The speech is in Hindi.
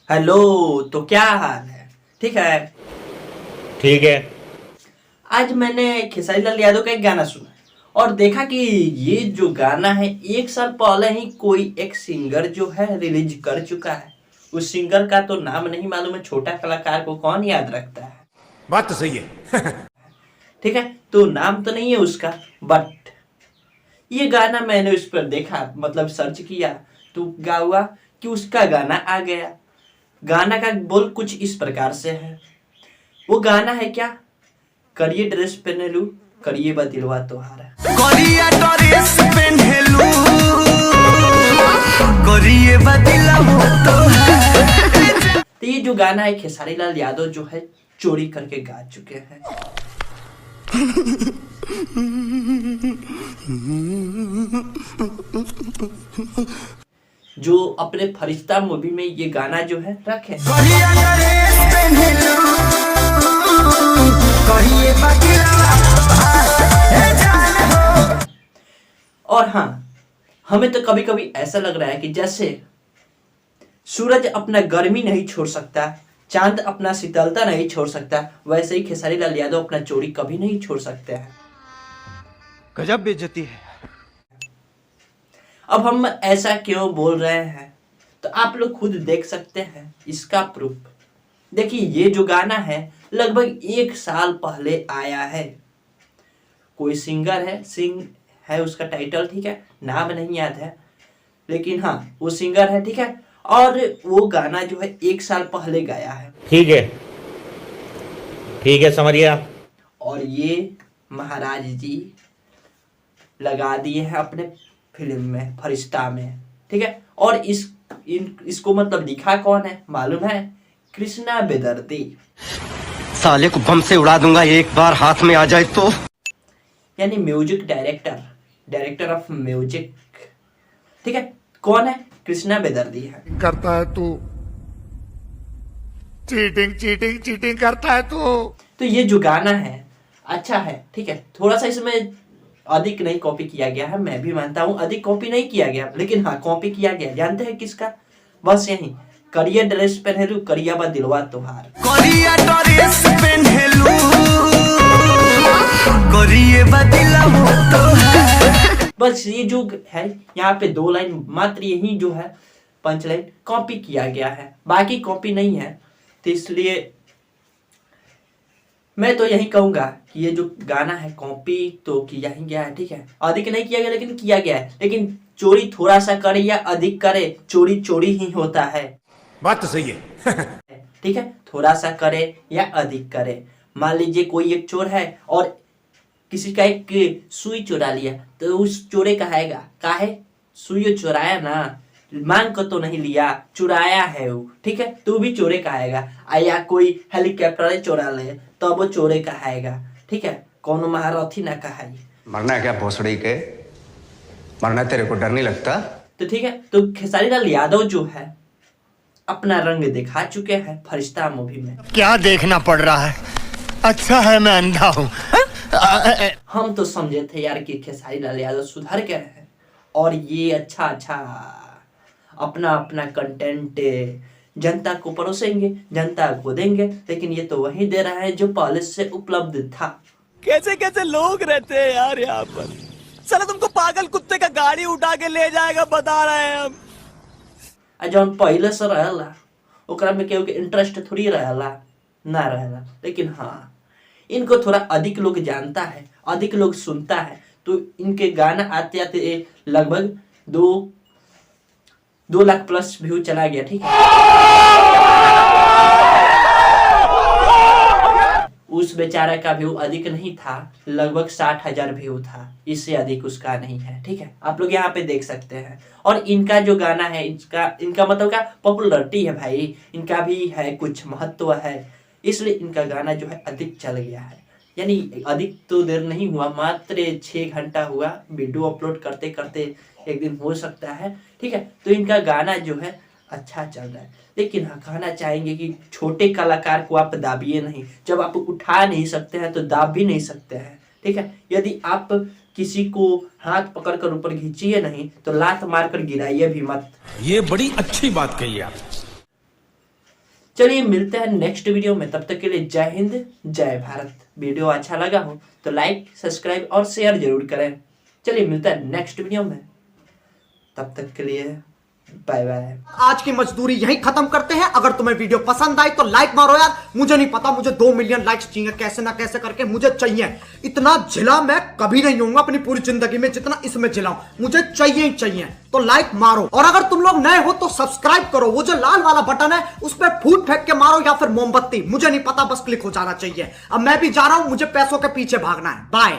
हेलो। तो क्या हाल है? ठीक है। ठीक है। आज मैंने खेसारी लाल यादव का एक गाना सुना और देखा कि ये जो गाना है 1 साल पहले ही कोई एक सिंगर जो है रिलीज कर चुका है। उस सिंगर का तो नाम नहीं मालूम है, छोटा कलाकार को कौन याद रखता है। बात तो सही है। ठीक है, तो नाम तो नहीं है उसका, बट ये गाना मैंने उस पर देखा, मतलब सर्च किया तो क्या हुआ कि उसका गाना आ गया। गाना का बोल कुछ इस प्रकार से है। वो गाना है क्या? करिए ड्रेस पहनेलू, करिए बा दिलवा तोहारा। करिया ड्रेस पहनेलू, करिए बा दिलवा तोहारा। तो ये जो गाना है खेसारी लाल यादव जो है चोरी करके गा चुके हैं। जो अपने फरिश्ता मूवी में ये गाना जो है रखे। करिया ड्रेस पहनेलू, करिए बा दिलवा तोहारा। और हाँ, हमें तो कभी कभी ऐसा लग रहा है कि जैसे सूरज अपना गर्मी नहीं छोड़ सकता, चांद अपना शीतलता नहीं छोड़ सकता, वैसे ही खेसारी लाल यादव अपना चोरी कभी नहीं छोड़ सकते हैं। गजब बेइज्जती है। अब हम ऐसा क्यों बोल रहे हैं तो आप लोग खुद देख सकते हैं इसका प्रूफ। देखिए, ये जो गाना है लगभग 1 साल पहले आया है। कोई सिंगर है, सिंग है उसका टाइटल, ठीक है, नाम नहीं याद है, लेकिन हाँ वो सिंगर है, ठीक है। और वो गाना जो है 1 साल पहले गाया है। ठीक है, ठीक है, समझ गया। और ये महाराज जी लगा दिए हैं अपने फिल्म में, फरिश्ता में, ठीक है। और इसको मतलब लिखा कौन है मालूम है? कृष्णा बेदर्दी। साले को बम से उड़ा दूंगा एक बार हाथ में आ जाए तो। यानी music director, director of music, ठीक है। कौन है? कृष्णा बेदर्दी है। करता है तू, चीटिंग चीटिंग चीटिंग करता है तू। तो ये जो गाना है अच्छा है, ठीक है। थोड़ा सा इसमें अधिक नहीं कॉपी किया गया है, मैं भी मानता हूँ अधिक कॉपी नहीं किया गया, लेकिन हाँ कॉपी किया गया। जानते हैं किसका? बस यही, करिया ड्रेस पहनेलू, करिया बा दिलवा तोहार। करिया ड्रेस पहनेलू, करिए बा दिलवा तोहार। बस ये जो है यहाँ पे 2 लाइन मात्र, यही जो है पंच लाइन कॉपी किया गया है, बाकी कॉपी नहीं है। तो इसलिए मैं तो यही कहूंगा कि ये जो गाना है कॉपी तो किया ही गया है, ठीक है। अधिक नहीं किया गया लेकिन किया गया है। लेकिन चोरी थोड़ा सा करे या अधिक करे, चोरी चोरी ही होता है। बात तो सही है। ठीक है, थोड़ा सा करे या अधिक करे। मान लीजिए कोई एक चोर है और किसी का एक सुई चुरा लिया, तो उस चोरे कहेगा काहे सुई चुराया ना, मांग को तो नहीं लिया, चुराया है वो, ठीक है। तू भी चोरे कहेगा। या कोई हेलीकॉप्टर चुरा ले तो वो चोरे कहेगा, ठीक है। कौन महारथी ना कहे। मरना है क्या भोसड़ी के? मरना तेरे को डर नहीं लगता? तो ठीक है, तो खेसारी लाल यादव जो है अपना रंग दिखा चुके हैं फरिश्ता मूवी में। क्या देखना पड़ रहा है? अच्छा है मैं अंधा हूँ। हम तो समझे थे यार कि खेसारी लाल यादव सुधर गए हैं और ये अच्छा अच्छा अपना अपना कंटेंट जनता को परोसेंगे, जनता को देंगे, लेकिन ये तो वही दे रहा है जो पहले से उपलब्ध था। कैसे कैसे लोग रहते हैं यार यहाँ पर। साला तुमको पागल कुत्ते का गाड़ी उठा के ले जाएगा, बता रहे हैं हम। जौन पहले से रहेला ओकरा में केहू के इंटरेस्ट थोड़ी रहेला, ना रहेला। लेकिन हाँ, इनको थोड़ा अधिक लोग जानता है, अधिक लोग सुनता है, तो इनके गाना आते आते लगभग 2 लाख प्लस व्यू चला गया, ठीक है। उस बेचारा का व्यू अधिक नहीं था, लगभग 60,000 व्यू था, इससे अधिक उसका नहीं है, ठीक है। आप लोग यहाँ पे देख सकते हैं। और इनका जो गाना है, इनका मतलब क्या पॉपुलरिटी है भाई, इनका भी है कुछ महत्व है, इसलिए इनका गाना जो है अधिक चल गया है। यानी अधिक तो देर नहीं हुआ, मात्र 6 घंटा हुआ वीडियो अपलोड करते करते, एक दिन हो सकता है, ठीक है। तो इनका गाना जो है अच्छा चल रहा है। लेकिन हाँ, कहना चाहेंगे कि छोटे कलाकार को आप दाबिए नहीं। जब आप उठा नहीं सकते हैं तो दाब भी नहीं सकते हैं, ठीक है। यदि आप किसी को हाथ पकड़कर ऊपर खींचिए नहीं तो लात मारकर गिराइए भी मत। ये बड़ी अच्छी बात कही आप। चलिए मिलते हैं नेक्स्ट वीडियो में, तब तक के लिए जय हिंद जय भारत। वीडियो अच्छा लगा हो तो लाइक सब्सक्राइब और शेयर जरूर करें। चलिए मिलते हैं नेक्स्ट वीडियो में, तब तक के लिए बाय बाय। आज की मजदूरी यहीं खत्म करते हैं। अगर तुम्हें वीडियो पसंद आई तो लाइक मारो यार। मुझे नहीं पता, मुझे 2 मिलियन लाइक्स चाहिए, कैसे ना कैसे करके मुझे चाहिए। इतना झिला मैं कभी नहीं होऊंगा अपनी पूरी जिंदगी में जितना इसमें झिलाऊं, मुझे चाहिए ही चाहिए। तो लाइक मारो, और अगर तुम लोग नए हो तो सब्सक्राइब करो। वो जो लाल वाला बटन है उस पर फूट फेंक के मारो या फिर मोमबत्ती, मुझे नहीं पता, बस क्लिक हो जाना चाहिए। अब मैं भी जा रहा हूं, मुझे पैसों के पीछे भागना है। बाय।